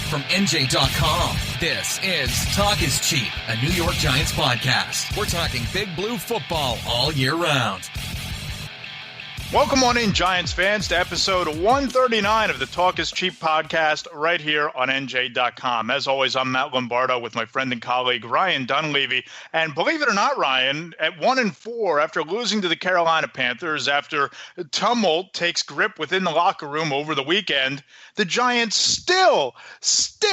from NJ.com, this is Talk is Cheap, a New York Giants podcast. We're talking Big Blue football all year round. Welcome on in, Giants fans, to episode 139 of the Talk is Cheap podcast right here on NJ.com. As always, I'm Matt Lombardo with my friend and colleague Ryan Dunleavy. And believe it or not, Ryan, at 1-4, after losing to the Carolina Panthers, after tumult takes grip within the locker room over the weekend, the Giants still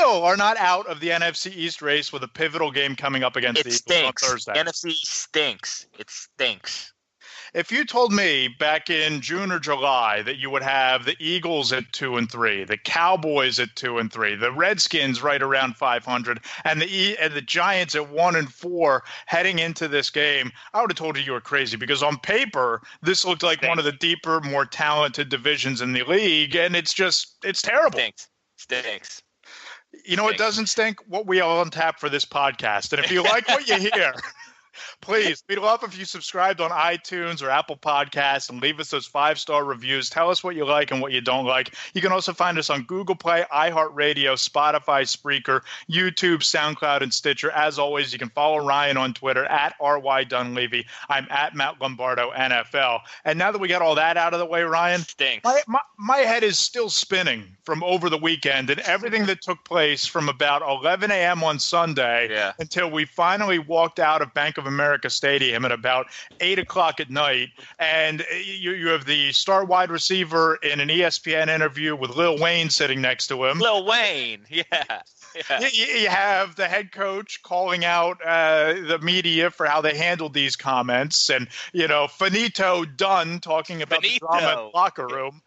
are not out of the NFC East race with a pivotal game coming up against the Eagles on Thursday. NFC stinks. It stinks. If you told me back in June or July that you would have the Eagles at 2-3, the Cowboys at 2-3, the Redskins right around 500, and the Giants at 1-4 heading into this game, I would have told you were crazy, because on paper this looked like one of the deeper, more talented divisions in the league, and it's terrible. Stinks. You know what doesn't stink? What we all on tap for this podcast. And if you like what you hear, please, we'd love if you subscribed on iTunes or Apple Podcasts and leave us those 5-star reviews. Tell us what you like and what you don't like. You can also find us on Google Play, iHeartRadio, Spotify, Spreaker, YouTube, SoundCloud, and Stitcher. As always, you can follow Ryan on Twitter at RY Dunleavy. I'm at Matt Lombardo NFL. And now that we got all that out of the way, Ryan, stinks. My head is still spinning from over the weekend and everything that took place from about 11 a.m. on Sunday until we finally walked out of Bank of America Stadium at about 8 o'clock at night. And you have the star wide receiver in an ESPN interview with Lil Wayne sitting next to him. Lil Wayne, yeah. You have the head coach calling out the media for how they handled these comments. And, finito done talking about the drama in the locker room.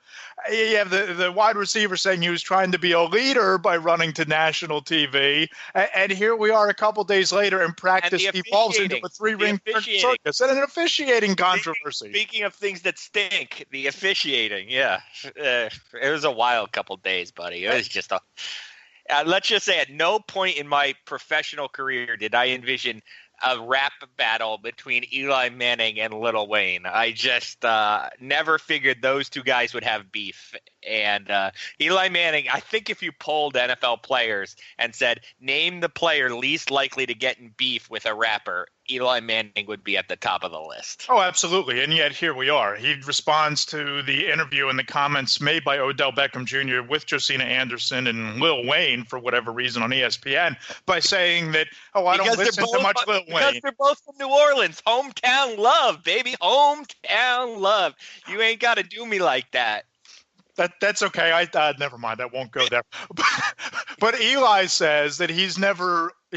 You have the wide receiver saying he was trying to be a leader by running to national TV. And here we are a couple days later, and practice evolves into a 3-ring circus and an officiating controversy. Speaking of things that stink, the officiating, it was a wild couple days, buddy. It was just let's just say at no point in my professional career did I envision a rap battle between Eli Manning and Lil Wayne. I just never figured those two guys would have beef. And Eli Manning, I think if you polled NFL players and said, name the player least likely to get in beef with a rapper, Eli Manning would be at the top of the list. Oh, absolutely. And yet here we are. He responds to the interview and the comments made by Odell Beckham Jr. with Josina Anderson and Lil Wayne, for whatever reason, on ESPN, by saying that, I don't listen to much Lil Wayne. Because they're both from New Orleans. Hometown love, baby. Hometown love. You ain't got to do me like that. That's okay. Never mind. I won't go there. But Eli says that he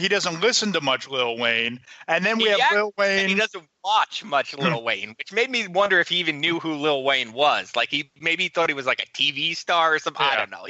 doesn't listen to much Lil Wayne. And then we have Lil Wayne. He doesn't watch much Lil Wayne, which made me wonder if he even knew who Lil Wayne was. Like he thought he was like a TV star or something. I don't know. Or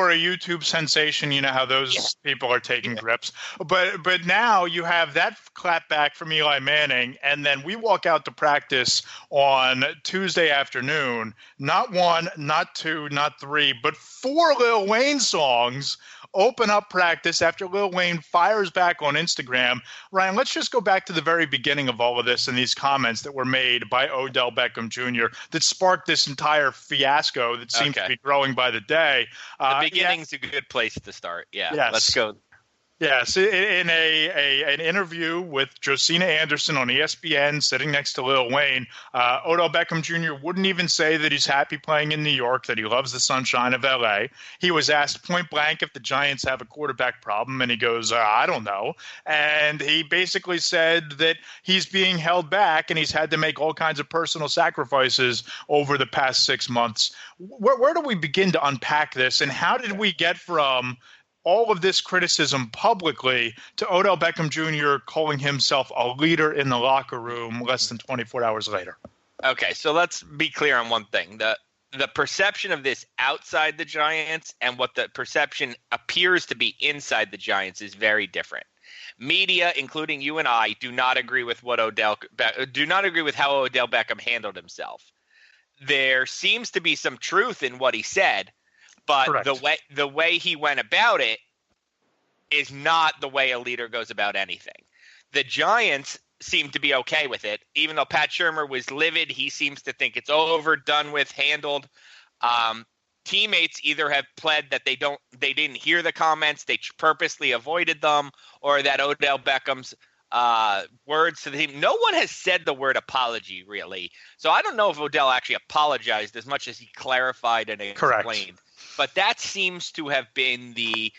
a YouTube sensation. You know how those people are taking grips. But now you have that clapback from Eli Manning, and then we walk out to practice on Tuesday afternoon. Not 1, not 2, not 3, but 4 Lil Wayne songs open up practice after Lil Wayne fires back on Instagram. Ryan, let's just go back to the very beginning of all of this and these comments that were made by Odell Beckham Jr. that sparked this entire fiasco that seems to be growing by the day. The beginning's a good place to start. Let's go. Yes, in an interview with Josina Anderson on ESPN, sitting next to Lil Wayne, Odell Beckham Jr. wouldn't even say that he's happy playing in New York, that he loves the sunshine of L.A. He was asked point blank if the Giants have a quarterback problem, and he goes, I don't know. And he basically said that he's being held back, and he's had to make all kinds of personal sacrifices over the past 6 months. Where do we begin to unpack this, and how did we get from all of this criticism publicly to Odell Beckham Jr. calling himself a leader in the locker room less than 24 hours later? Okay, so let's be clear on one thing. The perception of this outside the Giants and what the perception appears to be inside the Giants is very different. Media, including you and I, do not agree with how Odell Beckham handled himself. There seems to be some truth in what he said, but Correct. the way he went about it is not the way a leader goes about anything. The Giants seem to be okay with it, even though Pat Shurmur was livid. He seems to think it's over, done with, handled. teammates either have pled that they didn't hear the comments, they purposely avoided them, or that Odell Beckham's words to the team. No one has said the word apology, really. So I don't know if Odell actually apologized as much as he clarified and explained. Correct. But that seems to have been the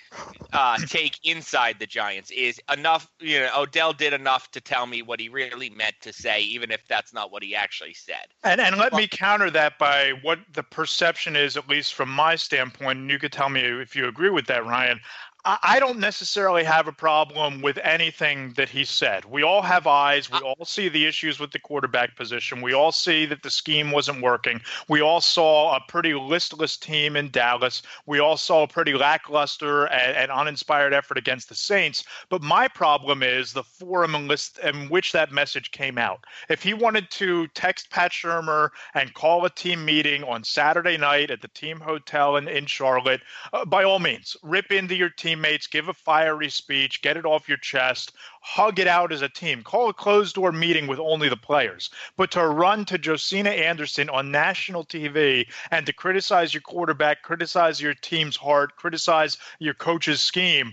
take inside the Giants is enough. Odell did enough to tell me what he really meant to say, even if that's not what he actually said. And let me counter that by what the perception is, at least from my standpoint, and you could tell me if you agree with that, Ryan. I don't necessarily have a problem with anything that he said. We all have eyes. We all see the issues with the quarterback position. We all see that the scheme wasn't working. We all saw a pretty listless team in Dallas. We all saw a pretty lackluster and uninspired effort against the Saints. But my problem is the forum in which that message came out. If he wanted to text Pat Shurmur and call a team meeting on Saturday night at the team hotel in Charlotte, by all means, rip into your teammates, give a fiery speech, get it off your chest, hug it out as a team, call a closed-door meeting with only the players. But to run to Josina Anderson on national TV and to criticize your quarterback, criticize your team's heart, criticize your coach's scheme,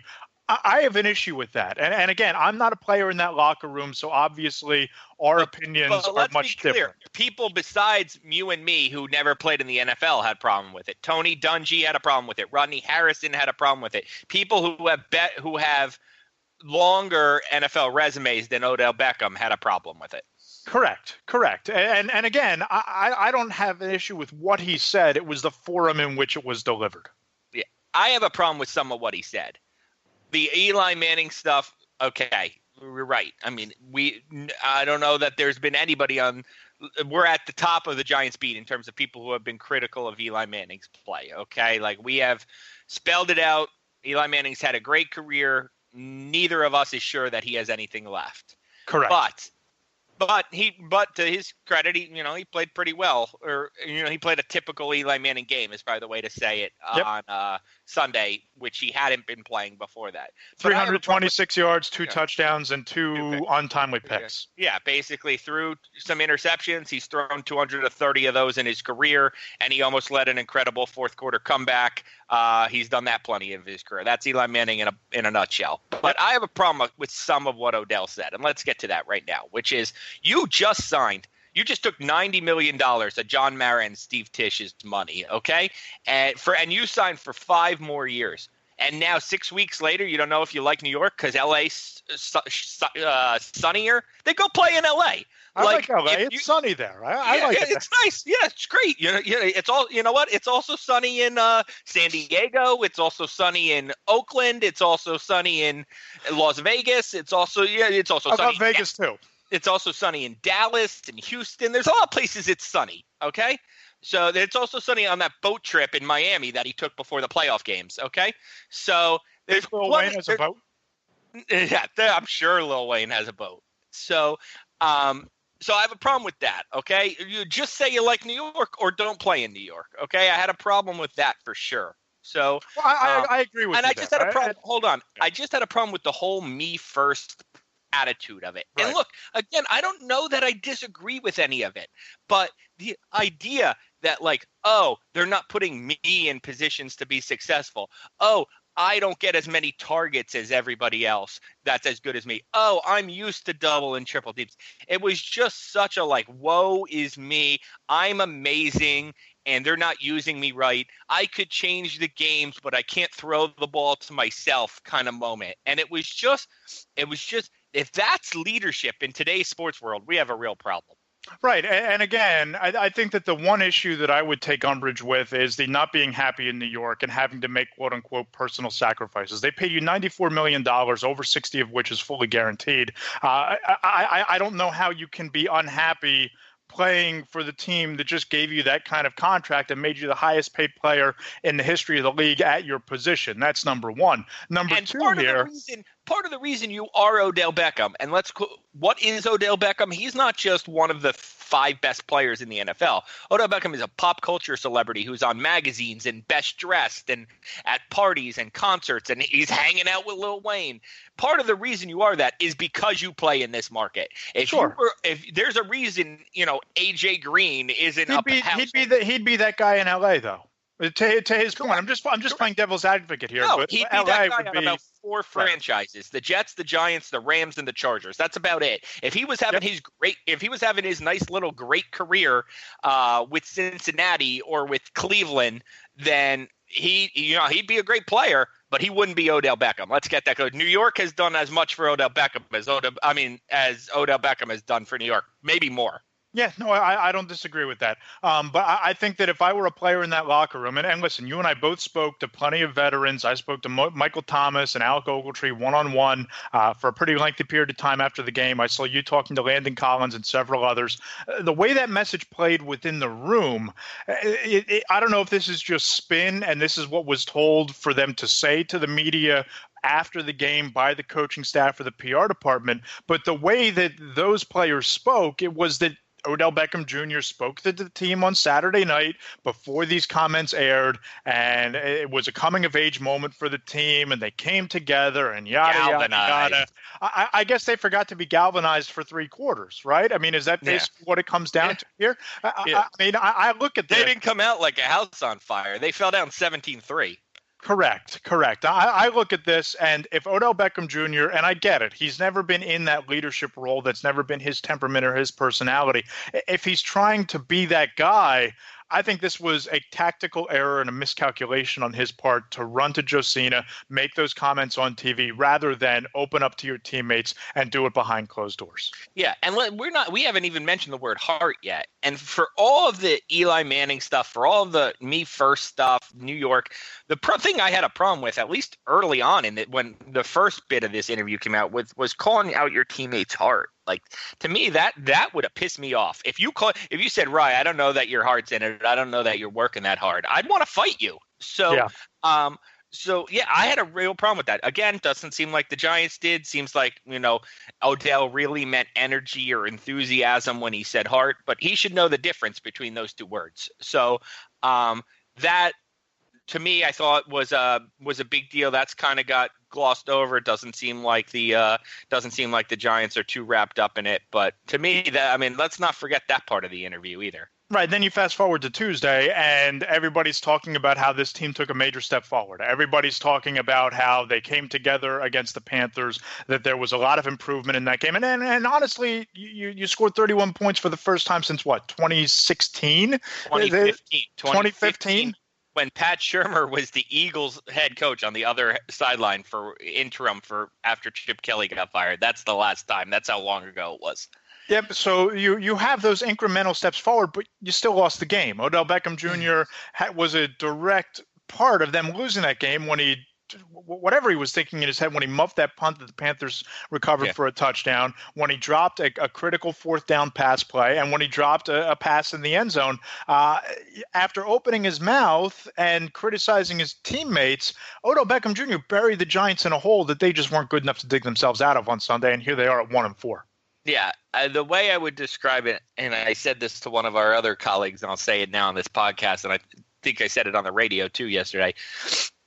I have an issue with that. And again, I'm not a player in that locker room, so obviously our opinions are much different. People besides you and me who never played in the NFL had a problem with it. Tony Dungy had a problem with it. Rodney Harrison had a problem with it. People who have longer NFL resumes than Odell Beckham had a problem with it. Correct. And again, I don't have an issue with what he said. It was the forum in which it was delivered. Yeah, I have a problem with some of what he said. The Eli Manning stuff, okay, we're right. I mean, I don't know that there's been anybody we're at the top of the Giants beat in terms of people who have been critical of Eli Manning's play, okay? Like, we have spelled it out. Eli Manning's had a great career. Neither of us is sure that he has anything left. Correct. But to his credit, he played pretty well. Or he played a typical Eli Manning game, is probably the way to say it, on Sunday, which he hadn't been playing before that. 326 yards, 2 touchdowns, and 2 untimely picks. Yeah, basically threw some interceptions. He's thrown 230 of those in his career, and he almost led an incredible fourth quarter comeback. He's done that plenty of his career. That's Eli Manning in a nutshell. But I have a problem with some of what Odell said, and let's get to that right now, which is you just took $90 million of John Mara and Steve Tish's money, okay? And you signed for 5 more years. And now 6 weeks later, you don't know if you like New York because LA's sunnier. Then go play in LA. I like LA. It's sunny there. I like it. It's nice. Yeah, it's great. It's all. You know what? It's also sunny in San Diego. It's also sunny in Oakland. It's also sunny in Las Vegas. It's also sunny. I love Vegas too. It's also sunny in Dallas and Houston. There's a lot of places it's sunny. Okay. So it's also sunny on that boat trip in Miami that he took before the playoff games. Okay. So there's Lil Wayne has a boat. Yeah, I'm sure Lil Wayne has a boat. So I have a problem with that. Okay. You just say you like New York or don't play in New York. Okay. I had a problem with that for sure. So I agree with you. And I just had a problem. Hold on. I just had a problem with the whole me first attitude of it. Right. And look, again, I don't know that I disagree with any of it, but the idea that like, oh, they're not putting me in positions to be successful. Oh, I don't get as many targets as everybody else that's as good as me. Oh, I'm used to double and triple deeps. It was just such a like, woe is me. I'm amazing. And they're not using me right. I could change the games, but I can't throw the ball to myself kind of moment. And it was just, if that's leadership in today's sports world, we have a real problem. Right. And again, I think that the one issue that I would take umbrage with is the not being happy in New York and having to make, quote unquote, personal sacrifices. They paid you $94 million, over 60 of which is fully guaranteed. I don't know how you can be unhappy playing for the team that just gave you that kind of contract and made you the highest paid player in the history of the league at your position. That's number one. Number two here. Part of the reason you are Odell Beckham, and what is Odell Beckham? He's not just one of the 5 best players in the NFL. Odell Beckham is a pop culture celebrity who's on magazines and best dressed and at parties and concerts, and he's hanging out with Lil Wayne. Part of the reason you are that is because you play in this market. If there's a reason, AJ Green isn't he'd be that guy in LA though. To his point, I'm just playing devil's advocate here. No, but he'd be LA that guy would on be about 4 franchises: the Jets, the Giants, the Rams, and the Chargers. That's about it. If he was having his nice little great career with Cincinnati or with Cleveland, then he'd be a great player, but he wouldn't be Odell Beckham. Let's get that clear. New York has done as much for Odell Beckham as Odell Beckham has done for New York, maybe more. Yeah, no, I don't disagree with that. But I think that if I were a player in that locker room, and listen, you and I both spoke to plenty of veterans. I spoke to Michael Thomas and Alec Ogletree one-on-one for a pretty lengthy period of time after the game. I saw you talking to Landon Collins and several others. The way that message played within the room, I don't know if this is just spin and this is what was told for them to say to the media after the game by the coaching staff or the PR department, but the way that those players spoke, it was that Odell Beckham Jr. spoke to the team on Saturday night before these comments aired, and it was a coming-of-age moment for the team, and they came together and yada, yada. I guess they forgot to be galvanized for 3 quarters, right? I mean, is that basically what it comes down to here? I look at this. They didn't come out like a house on fire. They fell down 17-3. Correct. I look at this, and if Odell Beckham Jr., and I get it, he's never been in that leadership role. That's never been his temperament or his personality. If he's trying to be that guy, I think this was a tactical error and a miscalculation on his part to run to Josina, make those comments on TV, rather than open up to your teammates and do it behind closed doors. Yeah, and we haven't even mentioned the word heart yet. And for all of the Eli Manning stuff, for all of the me first stuff, New York, the thing I had a problem with, at least early on in it, when the first bit of this interview came out, was calling out your teammate's heart. Like, to me, that would have pissed me off. If you said, Rye, I don't know that your heart's in it, I don't know that you're working that hard, I'd want to fight you. So, yeah. I had a real problem with that. Again, doesn't seem like the Giants did. Seems like, Odell really meant energy or enthusiasm when he said heart, but he should know the difference between those 2 words. So, that, to me, I thought was a big deal. That's kind of got glossed over. It doesn't seem like the Giants are too wrapped up in it. But to me, let's not forget that part of the interview either. Right. Then you fast forward to Tuesday, and everybody's talking about how this team took a major step forward. Everybody's talking about how they came together against the Panthers, that there was a lot of improvement in that game. And honestly, you scored 31 points for the first time since what, 2016? 2015? When Pat Shurmur was the Eagles head coach on the other sideline for interim after Chip Kelly got fired. That's the last time. That's how long ago it was. Yep. So you have those incremental steps forward, but you still lost the game. Odell Beckham Jr. Was a direct part of them losing that game when whatever he was thinking in his head when he muffed that punt that the Panthers recovered for a touchdown, when he dropped a critical 4th down pass play, and when he dropped a pass in the end zone. After opening his mouth and criticizing his teammates, Odell Beckham Jr. buried the Giants in a hole that they just weren't good enough to dig themselves out of on Sunday, and here they are at 1-4. Yeah, the way I would describe it, and I said this to one of our other colleagues, and I'll say it now on this podcast, and I think I said it on the radio too yesterday.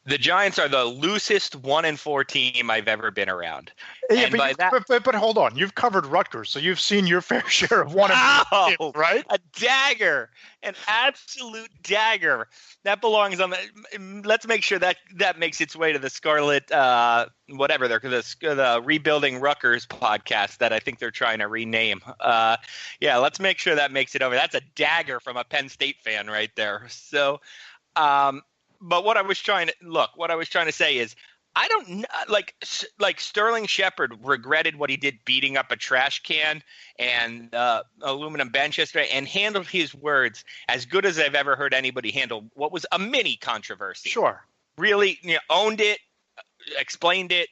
The Giants are the loosest 1-4 team I've ever been around. Yeah, but hold on. You've covered Rutgers, so you've seen your fair share of 1-4 teams, right? A dagger, an absolute dagger. That belongs on the. Let's make sure that makes its way to the Scarlet, whatever the Rebuilding Rutgers podcast that I think they're trying to rename. Let's make sure that makes it over. That's a dagger from a Penn State fan right there. So. But what I was trying to say is, I don't like Sterling Shepard regretted what he did, beating up a trash can and aluminum bench yesterday, and handled his words as good as I've ever heard anybody handle what was a mini controversy. Sure, really owned it, explained it,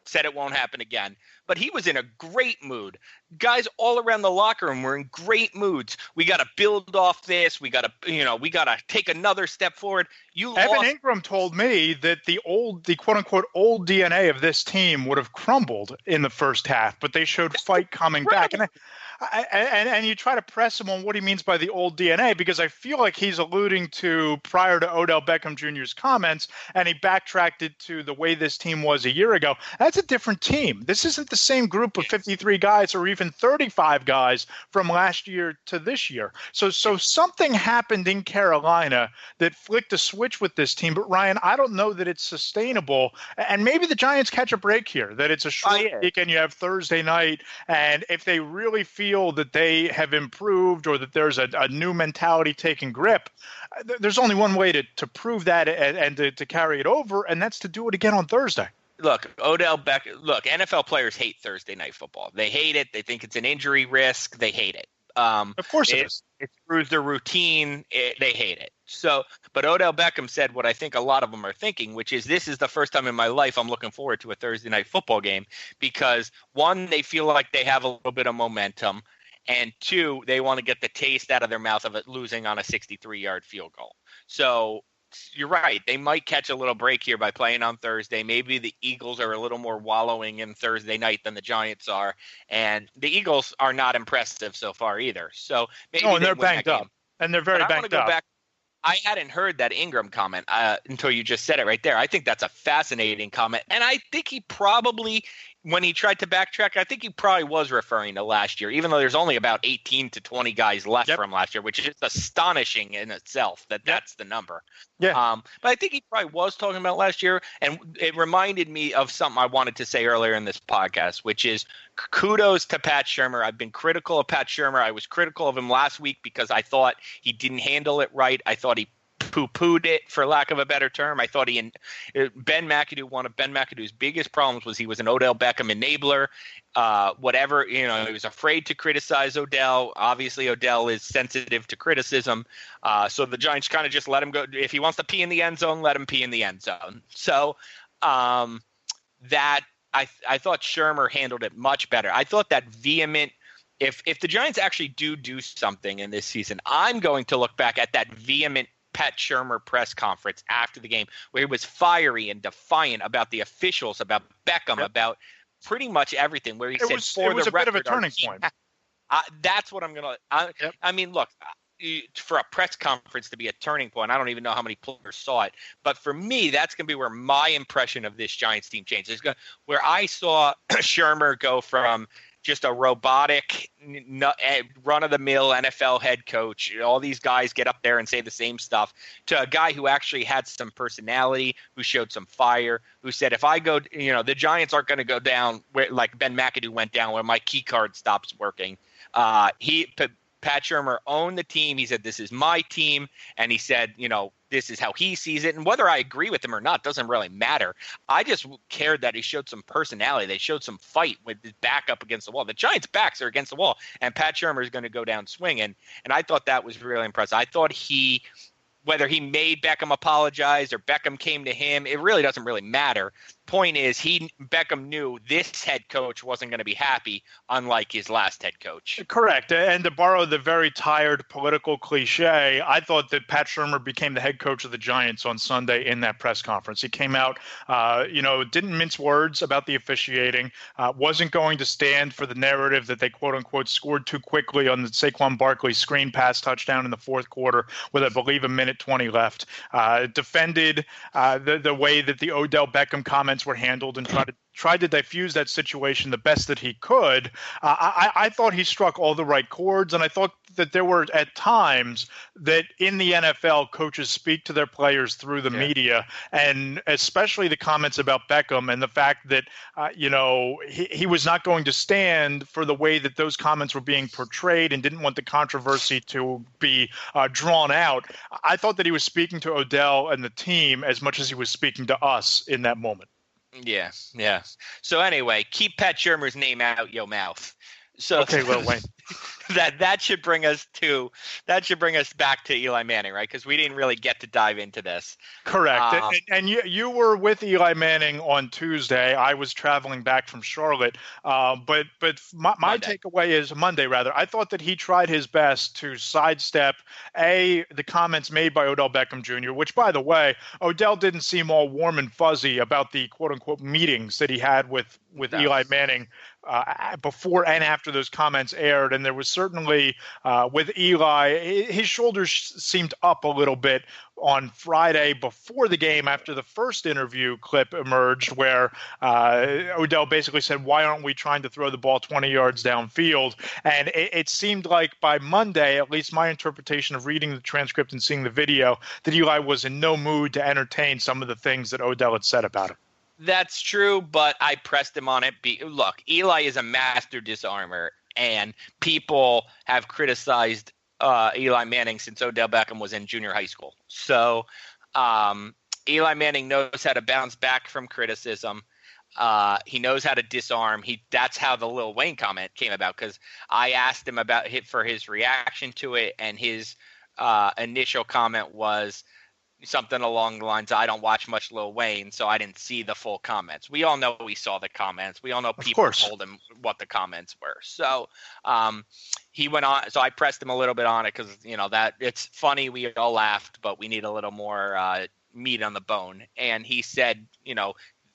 said it won't happen again. But he was in a great mood. Guys all around the locker room were in great moods. We got to build off this. We got to take another step forward. Evan Ingram told me that the quote unquote old DNA of this team would have crumbled in the first half, but they showed fight coming back. And And you try to press him on what he means by the old DNA, because I feel like he's alluding to prior to Odell Beckham Jr.'s comments, and he backtracked it to the way this team was a year ago. That's a different team. This isn't the same group of 53 guys or even 35 guys from last year to this year. So something happened in Carolina that flicked a switch with this team. But Ryan, I don't know that it's sustainable. And maybe the Giants catch a break here, that it's a short weekend, you have Thursday night, and if they really feel that they have improved or that there's a new mentality taking grip, there's only one way to prove that and to carry it over, and that's to do it again on Thursday. Look, Odell Beckham. Look, NFL players hate Thursday night football. They hate it. They think it's an injury risk. They hate it. Of course it is. It screws their routine. They hate it. So, but Odell Beckham said what I think a lot of them are thinking, which is this is the first time in my life I'm looking forward to a Thursday night football game because, one, they feel like they have a little bit of momentum, and two, they want to get the taste out of their mouth of it losing on a 63-yard field goal. So you're right. They might catch a little break here by playing on Thursday. Maybe the Eagles are a little more wallowing in Thursday night than the Giants are. And the Eagles are not impressive so far either. So maybe and they're banged up. And they're very banged up. I hadn't heard that Ingram comment until you just said it right there. I think that's a fascinating comment. And I think he probably, when he tried to backtrack, I think he probably was referring to last year, even though there's only about 18 to 20 guys left from last year, which is astonishing in itself that that's the number. Yeah. But I think he probably was talking about last year. And it reminded me of something I wanted to say earlier in this podcast, which is kudos to Pat Shurmur. I've been critical of Pat Shurmur. I was critical of him last week because I thought he didn't handle it right. I thought he poo-pooed it, for lack of a better term. I thought Ben McAdoo, one of Ben McAdoo's biggest problems was he was an Odell Beckham enabler. He was afraid to criticize Odell. Obviously, Odell is sensitive to criticism. So the Giants kind of just let him go. If he wants to pee in the end zone, let him pee in the end zone. So that I thought Shurmur handled it much better. I thought that vehement. If the Giants actually do something in this season, I'm going to look back at that vehement Pat Shurmur press conference after the game where he was fiery and defiant about the officials, about Beckham, about pretty much everything, where he said, it was a bit of a turning point. That's what I'm going to – I mean, look, for a press conference to be a turning point, I don't even know how many players saw it. But for me, that's going to be where my impression of this Giants team changes. Where I saw Shurmur go from – just a robotic, run-of-the-mill NFL head coach. All these guys get up there and say the same stuff, to a guy who actually had some personality, who showed some fire, who said, if I go, the Giants aren't going to go down where, like Ben McAdoo went down, where my key card stops working. Pat Shurmur owned the team. He said, this is my team. And he said, this is how he sees it. And whether I agree with him or not doesn't really matter. I just cared that he showed some personality. They showed some fight with his back up against the wall. The Giants' backs are against the wall, and Pat Shurmur is going to go down swinging. And I thought that was really impressive. I thought whether he made Beckham apologize or Beckham came to him, it really doesn't really matter. Point is, Beckham knew this head coach wasn't going to be happy, unlike his last head coach. Correct. And to borrow the very tired political cliche, I thought that Pat Shurmur became the head coach of the Giants on Sunday in that press conference. He came out, didn't mince words about the officiating, wasn't going to stand for the narrative that they quote-unquote scored too quickly on the Saquon Barkley screen pass touchdown in the fourth quarter with, I believe, a minute 20 left. Defended the way that the Odell Beckham comments were handled and tried to diffuse that situation the best that he could. I thought he struck all the right chords, and I thought that there were at times that in the NFL, coaches speak to their players through the media, and especially the comments about Beckham and the fact that he was not going to stand for the way that those comments were being portrayed and didn't want the controversy to be drawn out. I thought that he was speaking to Odell and the team as much as he was speaking to us in that moment. Yeah. So anyway, keep Pat Shurmur's name out your mouth. So okay, Lil Wayne. that should bring us back to Eli Manning, right? Because we didn't really get to dive into this. Correct. And you were with Eli Manning on Tuesday. I was traveling back from Charlotte. But my takeaway is Monday, rather. I thought that he tried his best to sidestep the comments made by Odell Beckham Jr., which, by the way, Odell didn't seem all warm and fuzzy about the quote unquote meetings that he had with Eli Manning before and after those comments aired. And there was certainly with Eli, his shoulders seemed up a little bit on Friday before the game after the first interview clip emerged where Odell basically said, why aren't we trying to throw the ball 20 yards downfield? And it seemed like by Monday, at least my interpretation of reading the transcript and seeing the video, that Eli was in no mood to entertain some of the things that Odell had said about him. That's true, but I pressed him on it. Look, Eli is a master disarmer, and people have criticized Eli Manning since Odell Beckham was in junior high school. So Eli Manning knows how to bounce back from criticism. He knows how to disarm. That's how the Lil Wayne comment came about, because I asked him about for his reaction to it, and his initial comment was something along the lines, I don't watch much Lil Wayne, so I didn't see the full comments. We all know he saw the comments. We all know people told him what the comments were. So he went on. So I pressed him a little bit on it because, that it's funny. We all laughed, but we need a little more meat on the bone. And he said,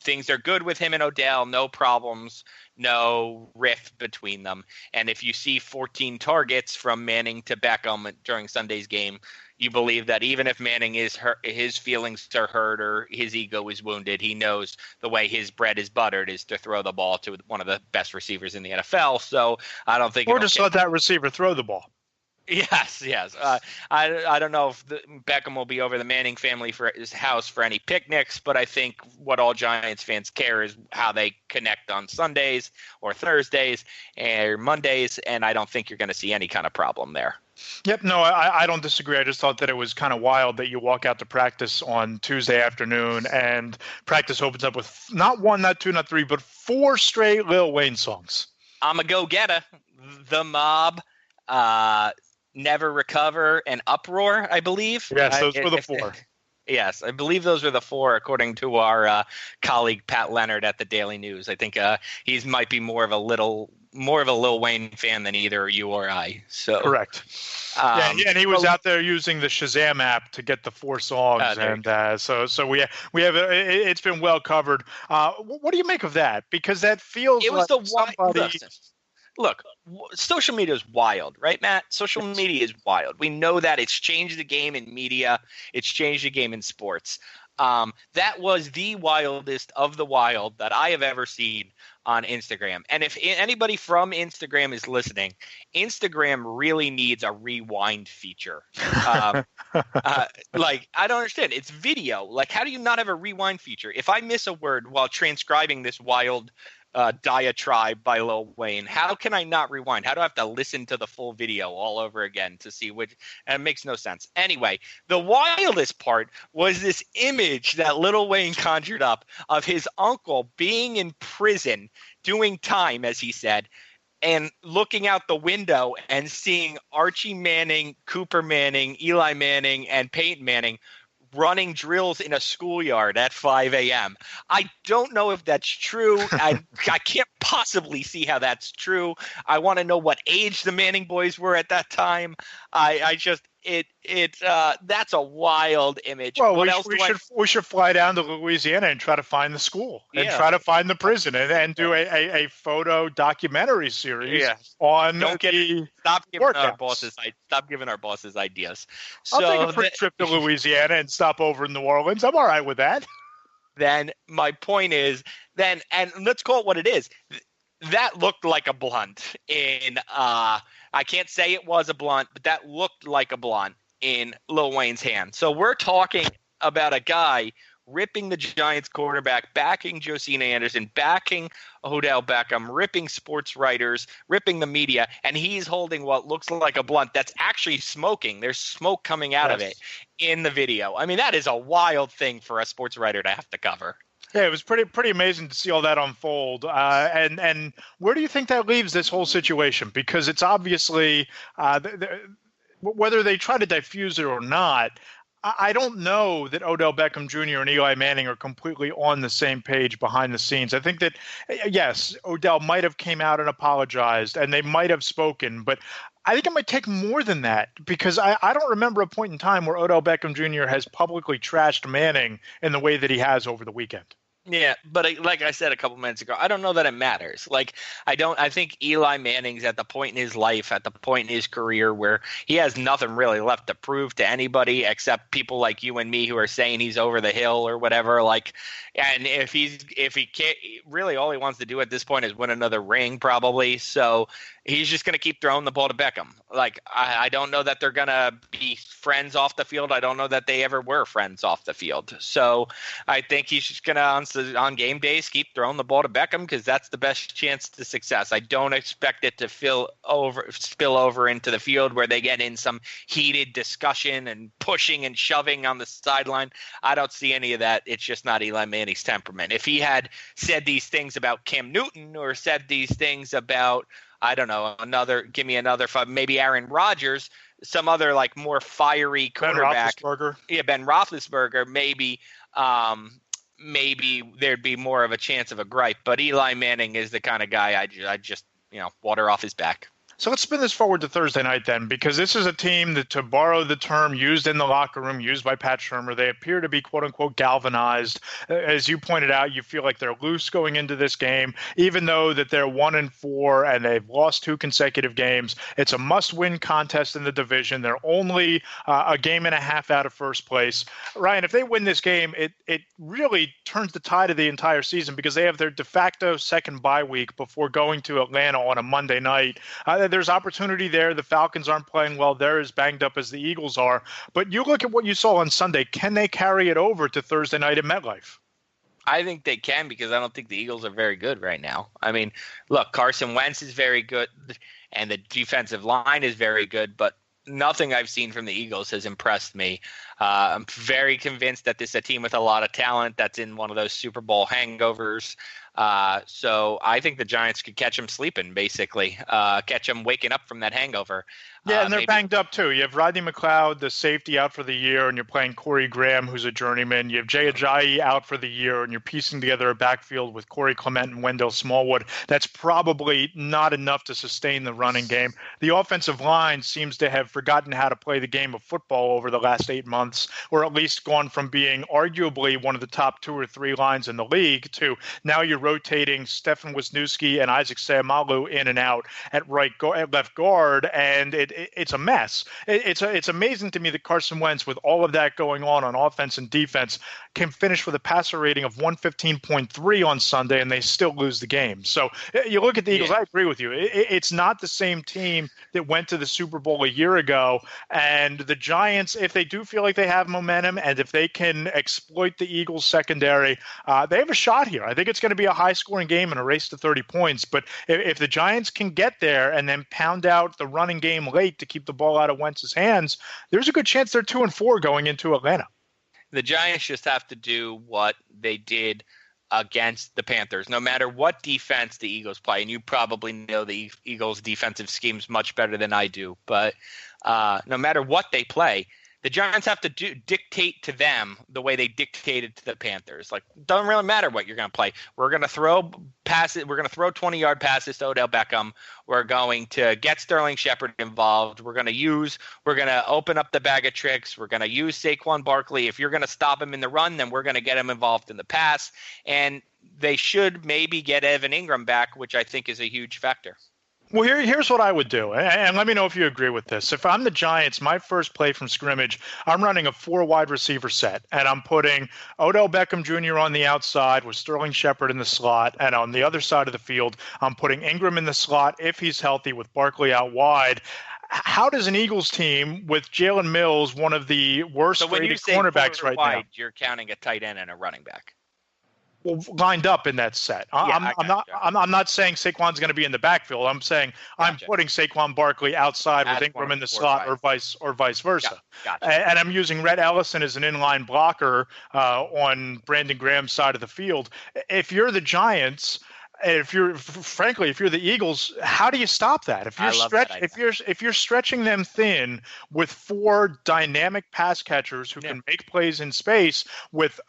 things are good with him and Odell, no problems, no rift between them. And if you see 14 targets from Manning to Beckham during Sunday's game, you believe that even if Manning is hurt, his feelings are hurt or his ego is wounded, he knows the way his bread is buttered is to throw the ball to one of the best receivers in the NFL. So I don't think – or just let that receiver throw the ball. Yes. I don't know if Beckham will be over the Manning family for his house for any picnics, but I think what all Giants fans care is how they connect on Sundays or Thursdays or Mondays, and I don't think you're going to see any kind of problem there. Yep, no, I don't disagree. I just thought that it was kind of wild that you walk out to practice on Tuesday afternoon and practice opens up with not one, not two, not three, but 4 straight Lil Wayne songs. I'm a go-getter, The Mob, Never Recover, and Uproar, I believe. Yes, those were the 4. Yes, I believe those were the 4, according to our colleague Pat Leonard at the Daily News. I think he might be more of a Lil Wayne fan than either you or I. So correct. And he was out there using the Shazam app to get the 4 songs, so we have it's been well covered. What do you make of that? Because that feels Look, social media is wild, right, Matt? Social media is wild. We know that. It's changed the game in media. It's changed the game in sports. That was the wildest of the wild that I have ever seen on Instagram. And if anybody from Instagram is listening, Instagram really needs a rewind feature. I don't understand. It's video. Like, how do you not have a rewind feature? If I miss a word while transcribing this wild diatribe by Lil Wayne, how can I not rewind? How do I have to listen to the full video all over again to see which? And it makes no sense. Anyway, the wildest part was this image that Lil Wayne conjured up of his uncle being in prison doing time, as he said, and looking out the window and seeing Archie Manning, Cooper Manning, Eli Manning, and Peyton Manning running drills in a schoolyard at 5 a.m. I don't know if that's true. I can't possibly see how that's true. I want to know what age the Manning boys were at that time. That's a wild image. Well, we should fly down to Louisiana and try to find the school and try to find the prison and do a photo documentary series on Stop giving our bosses ideas. I'll take a free trip to Louisiana and stop over in New Orleans. I'm all right with that. Then my point is and let's call it what it is. That looked like a blunt in I can't say it was a blunt, but that looked like a blunt in Lil Wayne's hand. So we're talking about a guy ripping the Giants quarterback, backing Josina Anderson, backing Odell Beckham, ripping sports writers, ripping the media, and he's holding what looks like a blunt that's actually smoking. There's smoke coming out of it in the video. I mean, that is a wild thing for a sports writer to have to cover. Yeah, it was pretty amazing to see all that unfold. And where do you think that leaves this whole situation? Because it's obviously whether they try to diffuse it or not, I don't know that Odell Beckham Jr. and Eli Manning are completely on the same page behind the scenes. I think that, yes, Odell might have came out and apologized, and they might have spoken, but I think it might take more than that, because I don't remember a point in time where Odell Beckham Jr. has publicly trashed Manning in the way that he has over the weekend. Yeah, but like I said a couple minutes ago, I don't know that it matters. Like, I think Eli Manning's at the point in his life, at the point in his career where he has nothing really left to prove to anybody except people like you and me who are saying he's over the hill or whatever. Like, and if he can't, really all he wants to do at this point is win another ring, probably. So he's just going to keep throwing the ball to Beckham. Like, I don't know that they're going to be friends off the field. I don't know that they ever were friends off the field. So I think he's just going to, on game days, keep throwing the ball to Beckham because that's the best chance to success. I don't expect it to spill over into the field where they get in some heated discussion and pushing and shoving on the sideline. I don't see any of that. It's just not Eli Manning's temperament. If he had said these things about Cam Newton or said these things about, I don't know, maybe Aaron Rodgers, some other like more fiery quarterback. Ben Roethlisberger, maybe there'd be more of a chance of a gripe. But Eli Manning is the kind of guy I just water off his back. So let's spin this forward to Thursday night then, because this is a team that, to borrow the term used in the locker room, used by Pat Shurmur, they appear to be quote-unquote galvanized. As you pointed out, you feel like they're loose going into this game, even though that they're 1-4 and they've lost 2 consecutive games. It's a must-win contest in the division. They're only a game and a half out of first place. Ryan, if they win this game, it really turns the tide of the entire season, because they have their de facto second bye week before going to Atlanta on a Monday night. There's opportunity there. The Falcons aren't playing well. They're as banged up as the Eagles are. But you look at what you saw on Sunday. Can they carry it over to Thursday night at MetLife? I think they can, because I don't think the Eagles are very good right now. I mean, look, Carson Wentz is very good, and the defensive line is very good, but nothing I've seen from the Eagles has impressed me. I'm very convinced that this is a team with a lot of talent that's in one of those Super Bowl hangovers. So I think the Giants could catch them sleeping, basically, catch them waking up from that hangover. Yeah, and they're banged up too. You have Rodney McLeod, the safety, out for the year, and you're playing Corey Graham, who's a journeyman. You have Jay Ajayi out for the year, and you're piecing together a backfield with Corey Clement and Wendell Smallwood. That's probably not enough to sustain the running game. The offensive line seems to have forgotten how to play the game of football over the last 8 months, or at least gone from being arguably one of the top 2 or 3 lines in the league to now you're rotating Stefan Wisniewski and Isaac Seumalo in and out at left guard, and it's a mess. It's amazing to me that Carson Wentz, with all of that going on offense and defense, can finish with a passer rating of 115.3 on Sunday, and they still lose the game. So you look at the Eagles, I agree with you. It's not the same team that went to the Super Bowl a year ago, and the Giants, if they do feel like they have momentum and if they can exploit the Eagles secondary, they have a shot here. I think it's going to be a high-scoring game and a race to 30 points, but if the Giants can get there and then pound out the running game late to keep the ball out of Wentz's hands, there's a good chance they're 2-4 going into Atlanta. The Giants just have to do what they did against the Panthers, no matter what defense the Eagles play. And you probably know the Eagles' defensive schemes much better than I do. But no matter what they play, the Giants have to dictate to them the way they dictated to the Panthers. Like, doesn't really matter what you're going to play. We're going to throw passes. We're going to throw 20-yard passes to Odell Beckham. We're going to get Sterling Shepard involved. We're going to open up the bag of tricks. We're going to use Saquon Barkley. If you're going to stop him in the run, then we're going to get him involved in the pass. And they should maybe get Evan Ingram back, which I think is a huge factor. Well, here's what I would do, and let me know if you agree with this. If I'm the Giants, my first play from scrimmage, I'm running a 4 wide receiver set, and I'm putting Odell Beckham Jr. on the outside with Sterling Shepard in the slot, and on the other side of the field, I'm putting Ingram in the slot if he's healthy with Barkley out wide. How does an Eagles team with Jalen Mills, one of the worst rated cornerbacks right now, you're counting a tight end and a running back? Lined up in that set. I'm not saying Saquon's going to be in the backfield. I'm saying I'm putting Saquon Barkley outside with Ingram in the slot or vice versa. Gotcha. And I'm using Rhett Ellison as an inline blocker on Brandon Graham's side of the field. If you're the Giants, if you're the Eagles, how do you stop that? If you're stretching them thin with 4 dynamic pass catchers who can make plays in space with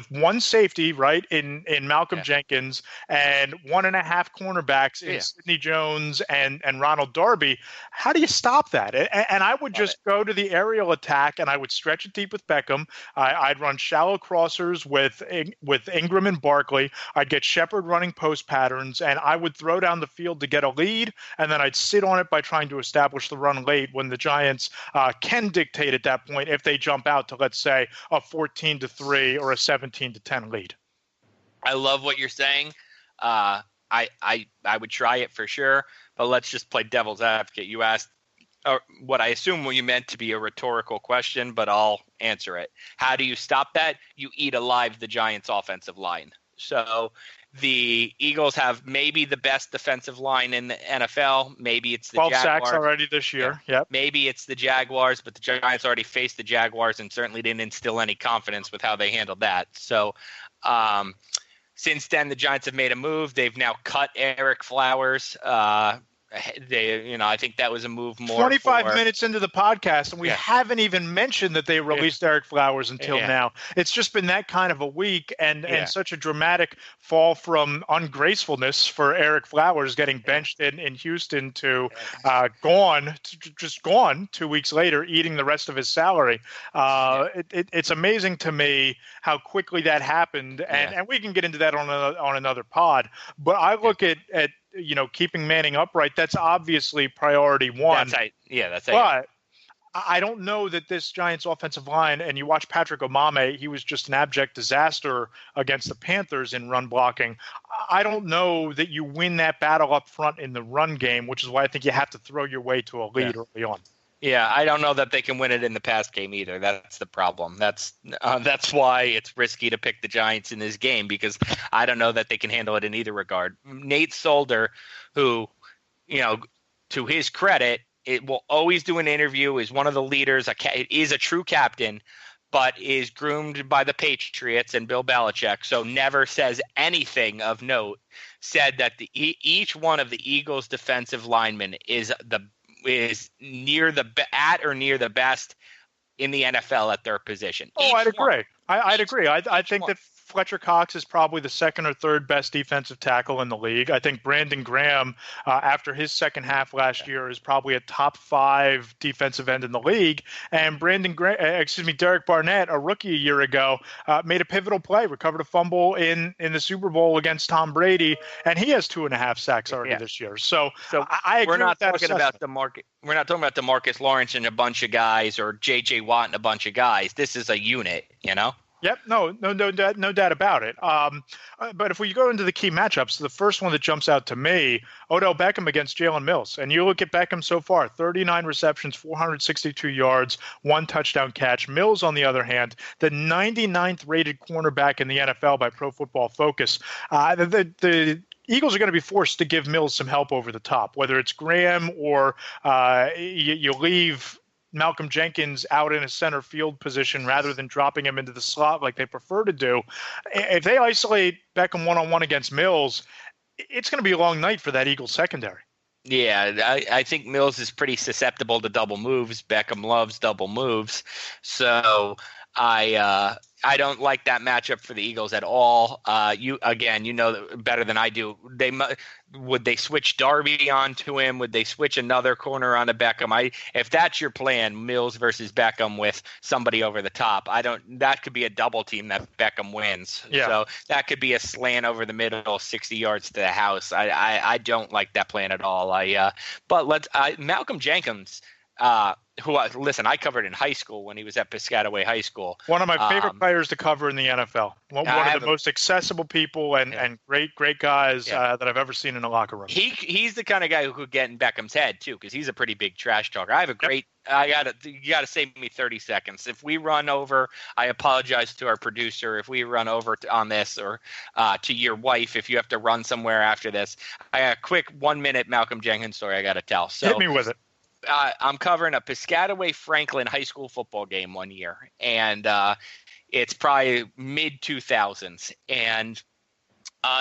one safety, right, in Malcolm Jenkins, and 1.5 cornerbacks in Sidney Jones and Ronald Darby, how do you stop that? And I would just go to the aerial attack, and I would stretch it deep with Beckham. I'd run shallow crossers with Ingram and Barkley. I'd get Shepard running post patterns, and I would throw down the field to get a lead, and then I'd sit on it by trying to establish the run late when the Giants can dictate at that point if they jump out to, let's say, a 14-3 or a 17-10 lead. I love what you're saying. I would try it for sure, but let's just play devil's advocate. You asked what I assume you meant to be a rhetorical question, but I'll answer it. How do you stop that? You eat alive the Giants' offensive line. So the Eagles have maybe the best defensive line in the NFL. Maybe it's the 12 Jaguars. 12 sacks already this year. Yep. Maybe it's the Jaguars, but the Giants already faced the Jaguars and certainly didn't instill any confidence with how they handled that. So since then, the Giants have made a move. They've now cut Eric Flowers. I think that was a move more 25 minutes into the podcast, and we haven't even mentioned that they released Eric Flowers until now. It's just been that kind of a week and such a dramatic fall from ungracefulness for Eric Flowers getting benched in Houston to gone 2 weeks later, eating the rest of his salary. It's amazing to me how quickly that happened, and we can get into that on another pod. But I look at keeping Manning upright, that's obviously priority one. That's But I don't know that this Giants offensive line, and you watch Patrick Omame, he was just an abject disaster against the Panthers in run blocking. I don't know that you win that battle up front in the run game, which is why I think you have to throw your way to a lead early on. Yeah, I don't know that they can win it in the pass game either. That's the problem. That's why it's risky to pick the Giants in this game, because I don't know that they can handle it in either regard. Nate Solder, who, to his credit, it will always do an interview, is one of the leaders, is a true captain, but is groomed by the Patriots and Bill Belichick, so never says anything of note, said that each one of the Eagles' defensive linemen is near the best in the NFL at their position. I'd agree. I'd agree. I think that Fletcher Cox is probably the second or third best defensive tackle in the league. I think Brandon Graham, after his second half last year, is probably a top 5 defensive end in the league. And Derek Barnett, a rookie a year ago, made a pivotal play, recovered a fumble in the Super Bowl against Tom Brady, and he has 2.5 sacks already this year. So I agree with that assessment. We're not talking about DeMarcus Lawrence and a bunch of guys, or J.J. Watt and a bunch of guys. This is a unit, Yep, no doubt about it. But if we go into the key matchups, the first one that jumps out to me, Odell Beckham against Jalen Mills. And you look at Beckham so far, 39 receptions, 462 yards, 1 touchdown catch. Mills, on the other hand, the 99th rated cornerback in the NFL by Pro Football Focus. The Eagles are going to be forced to give Mills some help over the top, whether it's Graham or you leave Malcolm Jenkins out in a center field position rather than dropping him into the slot like they prefer to do. If they isolate Beckham one-on-one against Mills, it's going to be a long night for that Eagles secondary. Yeah, I think Mills is pretty susceptible to double moves. Beckham loves double moves. So I don't like that matchup for the Eagles at all. You know better than I do. Would they switch Darby onto him? Would they switch another corner onto Beckham? If that's your plan, Mills versus Beckham with somebody over the top, that could be a double team that Beckham wins. Yeah. So that could be a slant over the middle, 60 yards to the house. I don't like that plan at all. But Malcolm Jenkins listen, I covered in high school when he was at Piscataway High School. One of my favorite players to cover in the NFL. One of the most accessible people and great guys that I've ever seen in a locker room. He's the kind of guy who could get in Beckham's head too, because he's a pretty big trash talker. I have a great. You gotta save me 30 seconds. If we run over, I apologize to our producer. If we run over on this, or to your wife, if you have to run somewhere after this, I got a quick 1 minute Malcolm Jenkins story I got to tell. So hit me with it. I'm covering a Piscataway Franklin high school football game one year, and it's probably mid 2000s, and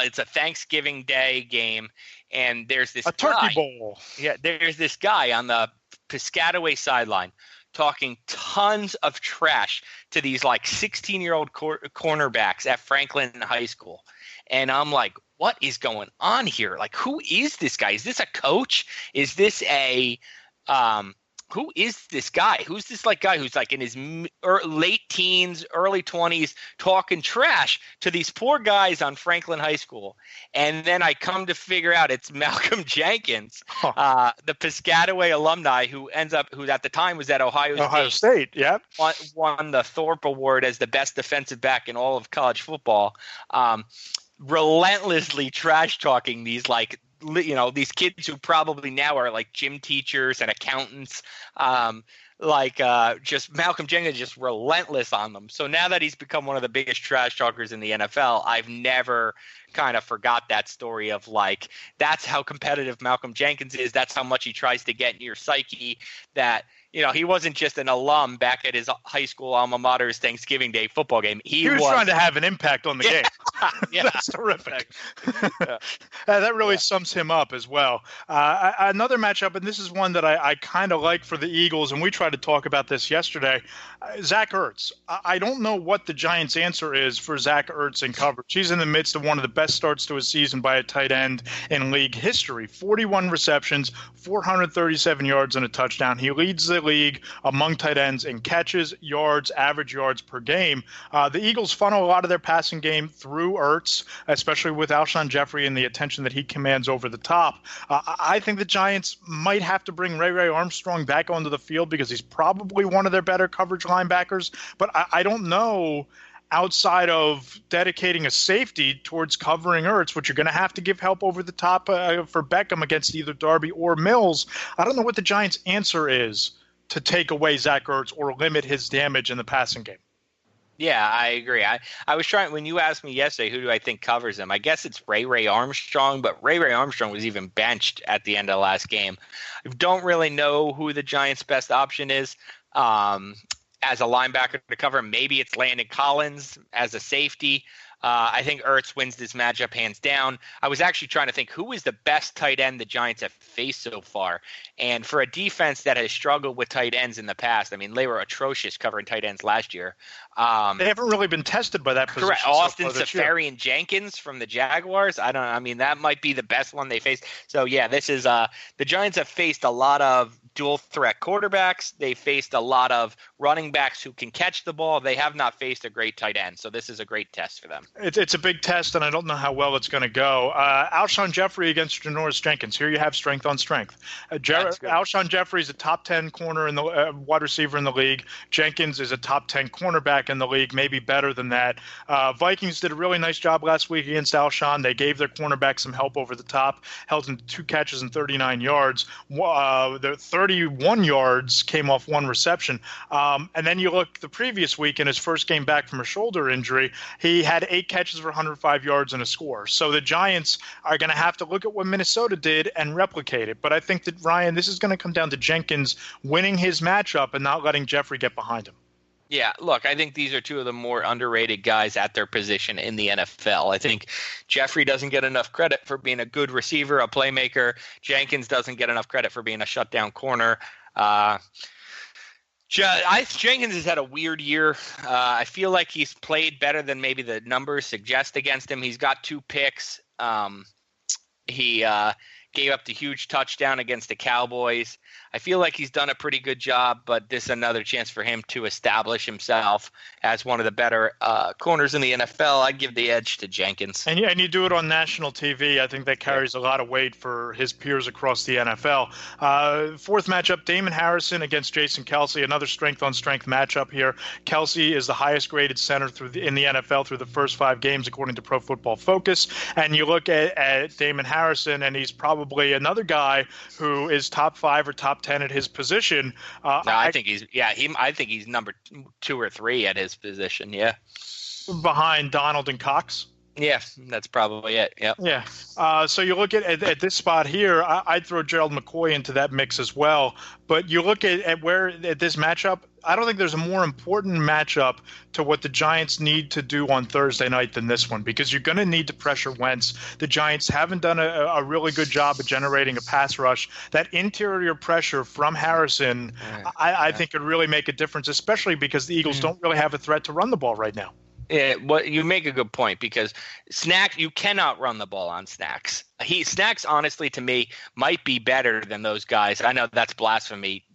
it's a Thanksgiving Day game, and there's this turkey bowl. Yeah, there's this guy on the Piscataway sideline talking tons of trash to these like 16-year-old cornerbacks at Franklin High School, and I'm like, what is going on here? Like, who is this guy? Is this a coach? Is this a who is this guy? Who's this guy who's like in his late teens, early 20s, talking trash to these poor guys on Franklin High School? And then I come to figure out it's Malcolm Jenkins, the Piscataway alumni who at the time was at Ohio State. Yep. Won the Thorpe Award as the best defensive back in all of college football. Relentlessly trash talking these these kids who probably now are like gym teachers and accountants, just Malcolm Jenkins just relentless on them. So now that he's become one of the biggest trash talkers in the NFL, I've never kind of forgot that story of like, that's how competitive Malcolm Jenkins is. That's how much he tries to get in your psyche, that he wasn't just an alum back at his high school alma mater's Thanksgiving Day football game. He was trying to have an impact on the game. Yeah, that's terrific. That really sums him up as well. Another matchup, and this is one that I kind of like for the Eagles, and we tried to talk about this yesterday. Zach Ertz. I don't know what the Giants' answer is for Zach Ertz in coverage. He's in the midst of one of the best starts to a season by a tight end in league history. 41 receptions, 437 yards, and a touchdown. He leads the league among tight ends in catches, yards, average yards per game. The Eagles funnel a lot of their passing game through Ertz, especially with Alshon Jeffrey and the attention that he commands over the top. I think the Giants might have to bring Ray Armstrong back onto the field because he's probably one of their better coverage linebackers, but I don't know, outside of dedicating a safety towards covering Ertz, which you're going to have to give help over the top for Beckham against either Darby or Mills. I don't know what the Giants' answer is to take away Zach Ertz or limit his damage in the passing game. Yeah, I agree. I was trying, when you asked me yesterday, who do I think covers him? I guess it's Ray Armstrong, but Ray Armstrong was even benched at the end of the last game. I don't really know who the Giants' best option is as a linebacker to cover. Maybe it's Landon Collins as a safety. I think Ertz wins this matchup hands down. I was actually trying to think who is the best tight end the Giants have faced so far. And for a defense that has struggled with tight ends in the past, I mean, they were atrocious covering tight ends last year. They haven't really been tested by that position. Correct. Austin Seferian Jenkins from the Jaguars. That might be the best one they faced. So, yeah, this is the Giants have faced a lot of dual threat quarterbacks. They faced a lot of running backs who can catch the ball. They have not faced a great tight end. So this is a great test for them. It's a big test, and I don't know how well it's going to go. Alshon Jeffrey against Janoris Jenkins. Here you have strength on strength. Alshon Jeffrey is a top 10 corner in the wide receiver in the league. Jenkins is a top 10 cornerback in the league, maybe better than that. Vikings did a really nice job last week against Alshon. They gave their cornerback some help over the top, held him to 2 catches and 39 yards. The 31 yards came off 1 reception. And then you look the previous week in his first game back from a shoulder injury, he had 8 catches for 105 yards and a score. So the Giants are going to have to look at what Minnesota did and replicate it. But I think that, Ryan, this is going to come down to Jenkins winning his matchup and not letting Jeffrey get behind him. Yeah, look, I think these are two of the more underrated guys at their position in the NFL. I think Jeffrey doesn't get enough credit for being a good receiver, a playmaker. Jenkins doesn't get enough credit for being a shutdown corner. Jenkins has had a weird year. I feel like he's played better than maybe the numbers suggest against him. He's got 2 picks. He gave up the huge touchdown against the Cowboys. I feel like he's done a pretty good job, but this is another chance for him to establish himself as one of the better corners in the NFL. I'd give the edge to Jenkins. And you do it on national TV. I think that carries a lot of weight for his peers across the NFL. Fourth matchup, Damon Harrison against Jason Kelce, another strength-on-strength matchup here. Kelce is the highest-graded center in the NFL through the first 5 games, according to Pro Football Focus. And you look at Damon Harrison, and he's probably another guy who is top 5 or top 10 at his position. I think he's number 2 or 3 at his position. Yeah, behind Donald and Cox. Yeah, that's probably it. Yep. Yeah. So you look at this spot here, I'd throw Gerald McCoy into that mix as well. But you look at this matchup, I don't think there's a more important matchup to what the Giants need to do on Thursday night than this one, because you're going to need to pressure Wentz. The Giants haven't done a really good job of generating a pass rush. That interior pressure from Harrison, I think could really make a difference, especially because the Eagles don't really have a threat to run the ball right now. Yeah, well, you make a good point, because Snacks, you cannot run the ball on Snacks. Snacks, honestly, to me, might be better than those guys. I know that's blasphemy,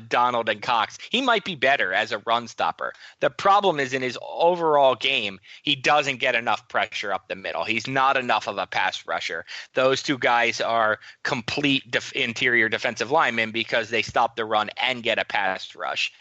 Donald and Cox. He might be better as a run stopper. The problem is in his overall game, he doesn't get enough pressure up the middle. He's not enough of a pass rusher. Those two guys are complete interior defensive linemen because they stop the run and get a pass rush.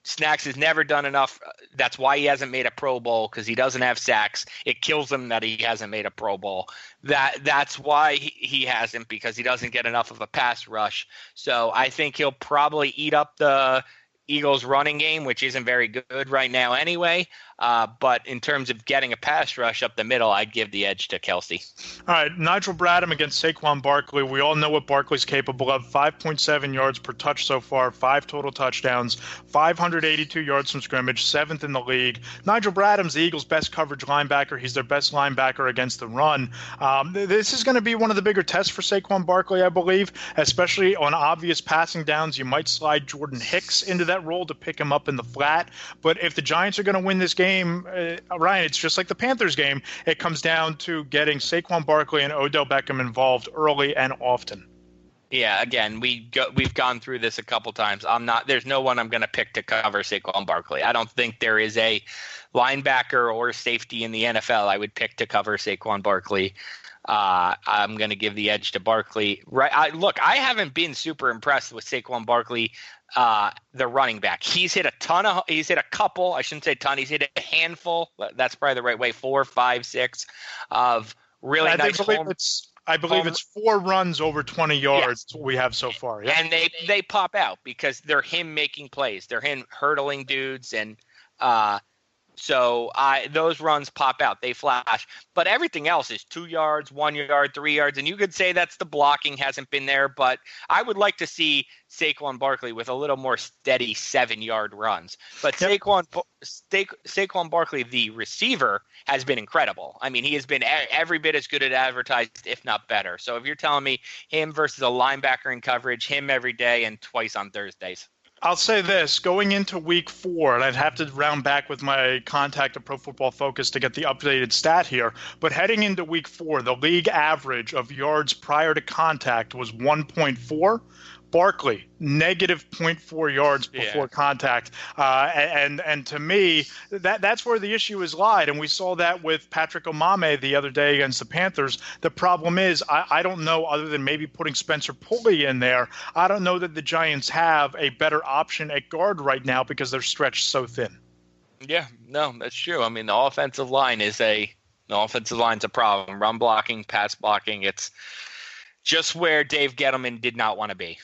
Snacks has never done enough. That's why he hasn't made a Pro Bowl, because he doesn't have sacks. It kills him that he hasn't made a Pro Bowl. That's why he hasn't, because he doesn't get enough of a pass rush. So I think he'll probably eat up the Eagles running game, which isn't very good right now anyway. But in terms of getting a pass rush up the middle, I'd give the edge to Kelce. All right, Nigel Bradham against Saquon Barkley. We all know what Barkley's capable of. 5.7 yards per touch so far, 5 total touchdowns, 582 yards from scrimmage, 7th in the league. Nigel Bradham's the Eagles' best coverage linebacker. He's their best linebacker against the run. This is going to be one of the bigger tests for Saquon Barkley, I believe, especially on obvious passing downs. You might slide Jordan Hicks into that role to pick him up in the flat. But if the Giants are going to win this game, Ryan, it's just like the Panthers game. It comes down to getting Saquon Barkley and Odell Beckham involved early and often. Yeah, again, we've gone through this a couple times. There's no one I'm going to pick to cover Saquon Barkley. I don't think there is a linebacker or safety in the NFL I would pick to cover Saquon Barkley. I'm going to give the edge to Barkley. Right? I haven't been super impressed with Saquon Barkley, the running back. He's hit a couple, I shouldn't say ton, he's hit a handful, that's probably the right way, 4, 5, 6 of really nice home. I believe it's 4 runs over 20 yards. That's what we have so far. Yeah. And they pop out because they're him making plays. They're him hurdling dudes, and so those runs pop out. They flash. But everything else is 2 yards, 1 yard, 3 yards. And you could say that's the blocking hasn't been there. But I would like to see Saquon Barkley with a little more steady 7-yard runs. But Saquon Barkley, the receiver, has been incredible. I mean, he has been every bit as good as advertised, if not better. So if you're telling me him versus a linebacker in coverage, him every day and twice on Thursdays. I'll say this, going into week 4, and I'd have to round back with my contact at Pro Football Focus to get the updated stat here, but heading into week 4, the league average of yards prior to contact was 1.4. Barkley, negative 0.4 yards before contact. And to me, that's where the issue is lied. And we saw that with Patrick Omameh the other day against the Panthers. The problem is, I don't know, other than maybe putting Spencer Pulley in there, I don't know that the Giants have a better option at guard right now because they're stretched so thin. Yeah, no, that's true. I mean, the offensive line's a problem. Run blocking, pass blocking, it's just where Dave Gettleman did not want to be.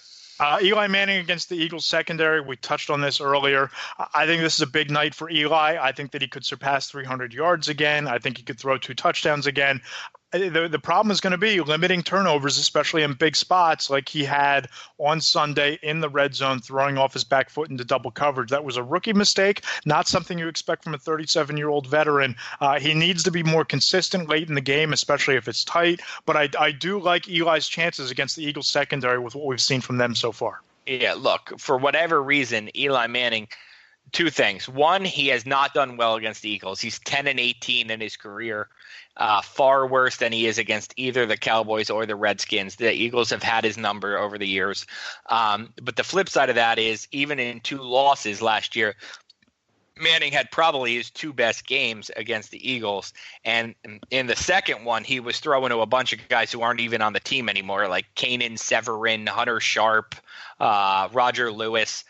Eli Manning against the Eagles secondary. We touched on this earlier. I think this is a big night for Eli. I think that he could surpass 300 yards again. I think he could throw 2 touchdowns again. The problem is going to be limiting turnovers, especially in big spots like he had on Sunday in the red zone, throwing off his back foot into double coverage. That was a rookie mistake, not something you expect from a 37-year-old veteran. He needs to be more consistent late in the game, especially if it's tight. But I do like Eli's chances against the Eagles secondary with what we've seen from them so far. Yeah, look, for whatever reason, Eli Manning Two things. One, he has not done well against the Eagles. He's 10-18 in his career, far worse than he is against either the Cowboys or the Redskins. The Eagles have had his number over the years. But the flip side of that is, even in 2 losses last year, Manning had probably his 2 best games against the Eagles. And in the second one, he was throwing to a bunch of guys who aren't even on the team anymore, like Kanan Severin, Hunter Sharp, Roger Lewis.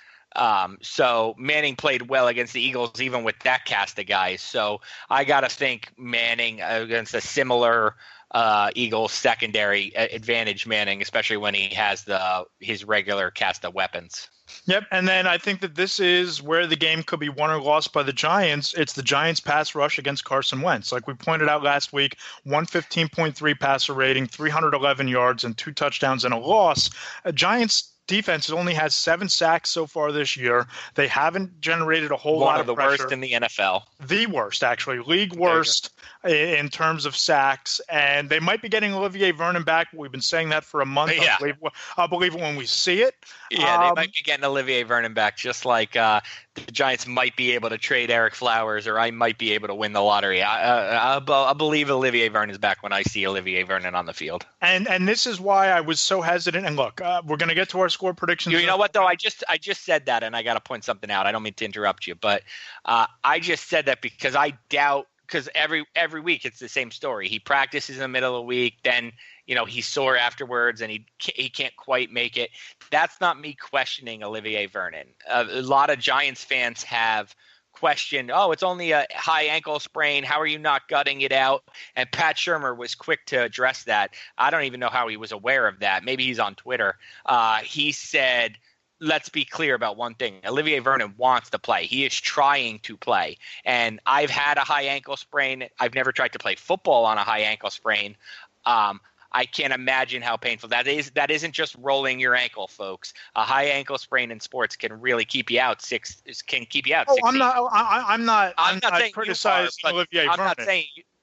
So Manning played well against the Eagles, even with that cast of guys. So I got to think Manning against a similar Eagles secondary advantage Manning, especially when he has his regular cast of weapons. Yep, and then I think that this is where the game could be won or lost by the Giants. It's the Giants' pass rush against Carson Wentz. Like we pointed out last week, 115.3 passer rating, 311 yards, and 2 touchdowns and a loss. Giants defense only has 7 sacks so far this year. They haven't generated a whole lot of pressure. One of the worst in the NFL. The worst, actually. League worst in terms of sacks. And they might be getting Olivier Vernon back. We've been saying that for a month. Yeah. I'll believe it when we see it. Yeah, they might be getting Olivier Vernon back, just like the Giants might be able to trade Eric Flowers, or I might be able to win the lottery. I'll believe Olivier Vernon is back when I see Olivier Vernon on the field. And this is why I was so hesitant. And look, we're going to get to our score predictions. You know what, though? I just said that, and I got to point something out. I don't mean to interrupt you, but I just said that because I doubt, because every week it's the same story. He practices in the middle of the week, then he's sore afterwards, and he can't quite make it. That's not me questioning Olivier Vernon. A lot of Giants fans have questioned, it's only a high ankle sprain. How are you not gutting it out? And Pat Shurmur was quick to address that. I don't even know how he was aware of that. Maybe he's on Twitter. He said, let's be clear about one thing. Olivier Vernon wants to play. He is trying to play. And I've had a high ankle sprain. I've never tried to play football on a high ankle sprain. I can't imagine how painful that is. That isn't just rolling your ankle, folks. A high ankle sprain in sports can really keep you out. Can keep you out. I'm not criticizing Olivier Vernon.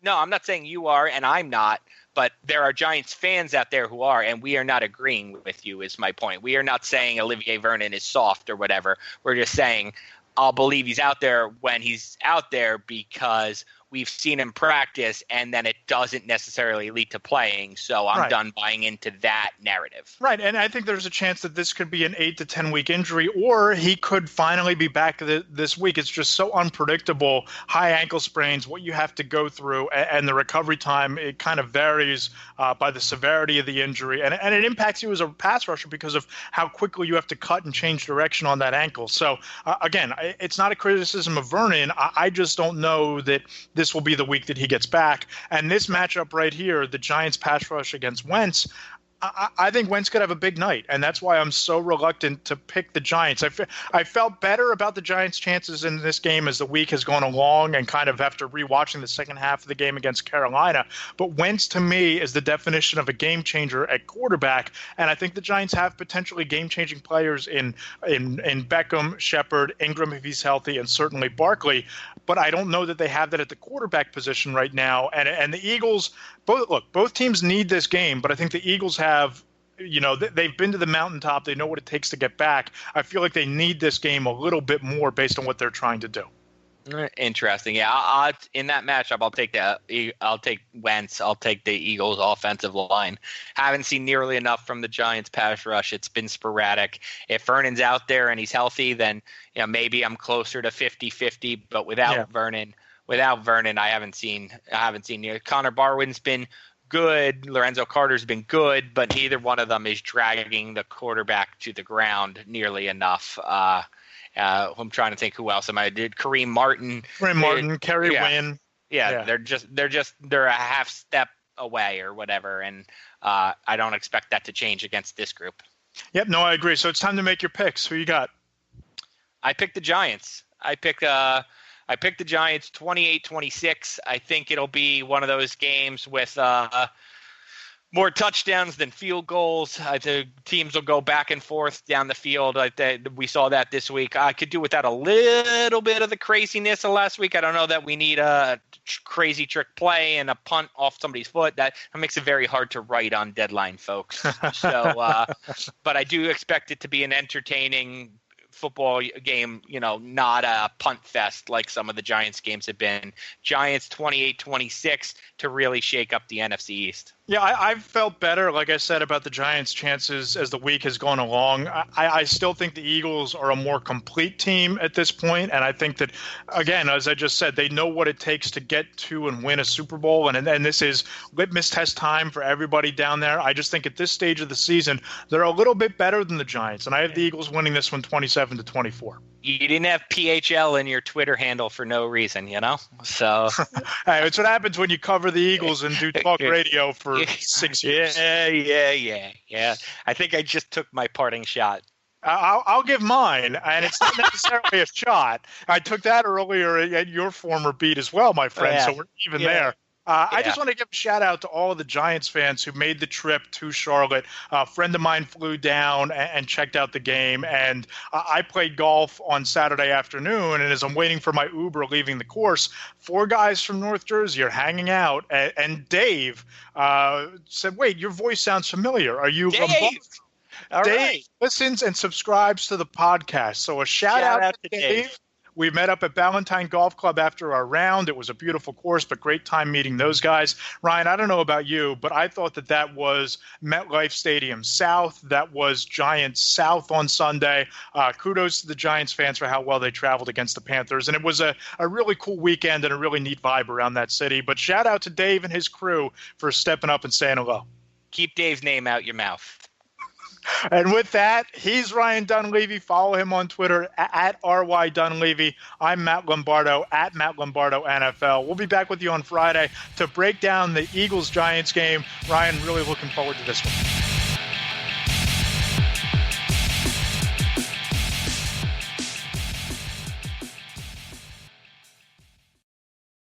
I'm not saying you are, and I'm not. But there are Giants fans out there who are, and we are not agreeing with you. Is my point. We are not saying Olivier Vernon is soft or whatever. We're just saying I'll believe he's out there when he's out there because we've seen him practice, and then it doesn't necessarily lead to playing. So I'm done buying into that narrative. Right, and I think there's a chance that this could be an 8 to 10 week injury, or he could finally be back this week. It's just so unpredictable. High ankle sprains, what you have to go through, and the recovery time, it kind of varies by the severity of the injury, and it impacts you as a pass rusher because of how quickly you have to cut and change direction on that ankle. So again, it's not a criticism of Vernon. I just don't know that this will be the week that he gets back. And this matchup right here, the Giants pass rush against Wentz, I think Wentz could have a big night, and that's why I'm so reluctant to pick the Giants. I felt better about the Giants' chances in this game as the week has gone along and kind of after rewatching the second half of the game against Carolina. But Wentz, to me, is the definition of a game changer at quarterback, and I think the Giants have potentially game-changing players in Beckham, Shepard, Ingram if he's healthy, and certainly Barkley. But I don't know that they have that at the quarterback position right now. And the Eagles, both teams need this game, but I think the Eagles have, they've been to the mountaintop. They know what it takes to get back. I feel like they need this game a little bit more based on what they're trying to do. Interesting. Yeah, in that matchup, I'll take Wentz. I'll take the Eagles' offensive line. Haven't seen nearly enough from the Giants' pass rush. It's been sporadic. If Vernon's out there and he's healthy, then maybe I'm closer to 50-50. But without Vernon, I haven't seen Connor Barwin's been good. Lorenzo Carter's been good, but neither one of them is dragging the quarterback to the ground nearly enough. I'm trying to think who else I did. Kareem Martin, Kerry Wynn. Yeah, they're a half step away or whatever, and I don't expect that to change against this group. Yep, no, I agree. So it's time to make your picks. Who you got? I picked the Giants. I picked the Giants 28-26. I think it'll be one of those games with more touchdowns than field goals. The teams will go back and forth down the field. We saw that this week. I could do without a little bit of the craziness of last week. I don't know that we need a crazy trick play and a punt off somebody's foot. That makes it very hard to write on deadline, folks. So, but I do expect it to be an entertaining football game, not a punt fest like some of the Giants games have been. Giants 28-26 to really shake up the NFC East. Yeah, I've felt better, like I said, about the Giants' chances as the week has gone along. I still think the Eagles are a more complete team at this point, and I think that, again, as I just said, they know what it takes to get to and win a Super Bowl, and this is litmus test time for everybody down there. I just think at this stage of the season, they're a little bit better than the Giants, and I have the Eagles winning this one 27-24. You didn't have PHL in your Twitter handle for no reason, So hey, it's what happens when you cover the Eagles and do talk radio for 6 years. Yeah. I think I just took my parting shot. I'll give mine, and it's not necessarily a shot. I took that earlier at your former beat as well, my friend, so we're even there. I just want to give a shout-out to all of the Giants fans who made the trip to Charlotte. A friend of mine flew down and checked out the game, and I played golf on Saturday afternoon, and as I'm waiting for my Uber leaving the course, 4 guys from North Jersey are hanging out, and Dave said, wait, your voice sounds familiar. Are you Lombardo? Dave listens and subscribes to the podcast, so a shout-out to Dave. We met up at Ballantine Golf Club after our round. It was a beautiful course, but great time meeting those guys. Ryan, I don't know about you, but I thought that was MetLife Stadium South. That was Giants South on Sunday. Kudos to the Giants fans for how well they traveled against the Panthers. And it was a really cool weekend and a really neat vibe around that city. But shout out to Dave and his crew for stepping up and saying hello. Keep Dave's name out your mouth. And with that, he's Ryan Dunleavy. Follow him on Twitter at RY Dunleavy. I'm Matt Lombardo at Matt Lombardo NFL. We'll be back with you on Friday to break down the Eagles-Giants game. Ryan, really looking forward to this one.